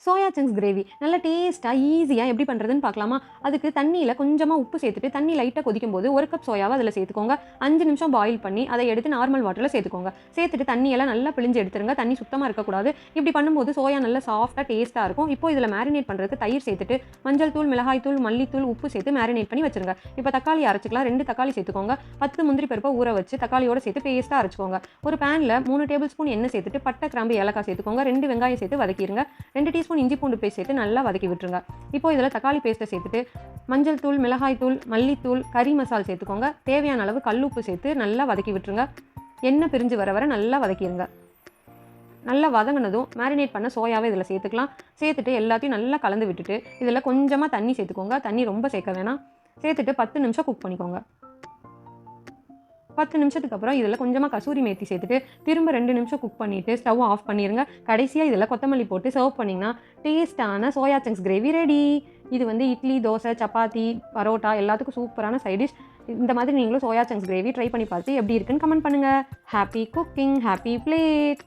Soya chunks gravy நல்ல டேஸ்ட்டாக ஈஸியாக எப்படி பண்ணுறதுன்னு பார்க்கலாமா? அதுக்கு தண்ணியில் கொஞ்சமாக உப்பு சேர்த்துட்டு தண்ணி லைட்டாக கொதிக்கும் போது 1 கப் சோயாவை அதில் சேர்த்துக்கோங்க. 5 நிமிஷம் பாயில் பண்ணி அதை எடுத்து நார்மல் வாட்டரில் சேர்த்துக்கோங்க. சேர்த்துட்டு தண்ணியெல்லாம் நல்லா பிழிஞ்சு எடுத்துருங்க. தண்ணி சுத்தமாக இருக்கக்கூடாது. இப்படி பண்ணும்போது சோயா நல்லா சாஃப்டாக டேஸ்ட்டாக இருக்கும். இப்போ இதில் மேரினேட் பண்ணுறதுக்கு தயிர் சேர்த்துட்டு மஞ்சள் தூள், மிளகாய் தூள், மல்லித்தூள், உப்பு சேர்த்து மேரினேட் பண்ணி வச்சுருங்க. இப்போ தக்காளி அரைச்சிக்கலாம். 2 தக்காளி சேர்த்துக்கோங்க. 10 முந்திரி பருப்பை ஊற வச்சு தக்காளியோட சேர்த்து பேஸ்ட்டாக அரைச்சிக்கோங்க. ஒரு பேனில் 3 டேபிள் ஸ்பூன் எண்ணெய் சேர்த்துட்டு பட்டை, கிராம்பு, ஏலக்காய் சேர்த்துக்கோங்க. 2 வெங்காயம் சேர்த்து வதக்கிடுங்க. 2 டீஸ்பூன் இஞ்சி பூண்டு பேஸ்ட் சேர்த்து நல்லா வதக்கி விட்டுருங்க. இப்போ இதில் தக்காளி பேஸ்ட்டை சேர்த்துட்டு மஞ்சள் தூள், மிளகாய் தூள், மல்லித்தூள், கறி மசால் சேர்த்துக்கோங்க. தேவையான அளவு கல்லுப்பு சேர்த்து நல்லா வதக்கி விட்டுருங்க. எண்ணெய் பிரிஞ்சு வர நல்லா வதக்கிடுங்க. நல்லா வதங்கினதும் மேரினேட் பண்ண சோயாவை இதில் சேர்த்துக்கலாம். சேர்த்துட்டு எல்லாத்தையும் நல்லா கலந்து விட்டுட்டு இதில் கொஞ்சமாக தண்ணி சேர்த்துக்கோங்க. தண்ணி ரொம்ப சேர்க்க வேணாம். சேர்த்துட்டு 10 நிமிஷம் குக் பண்ணிக்கோங்க. 10 நிமிஷத்துக்கு அப்புறம் இதில் கொஞ்சமாக கசூரி மேத்தி சேர்த்துட்டு திரும்ப 2 நிமிஷம் குக் பண்ணிவிட்டு ஸ்டவ் ஆஃப் பண்ணிடுங்க. கடைசியாக இதில் கொத்தமல்லி போட்டு சர்வ் பண்ணிங்கன்னா டேஸ்ட்டான சோயா சங்க்ஸ் கிரேவி ரெடி. இது இட்லி, தோசை, சப்பாத்தி, பரோட்டா எல்லாத்துக்கும் சூப்பரான சைட் டிஷ். இந்த மாதிரி நீங்களும் சோயா சங்க்ஸ் கிரேவி ட்ரை பண்ணி பார்த்து எப்படி இருக்குன்னு கமெண்ட் பண்ணுங்கள். Happy cooking, happy plate.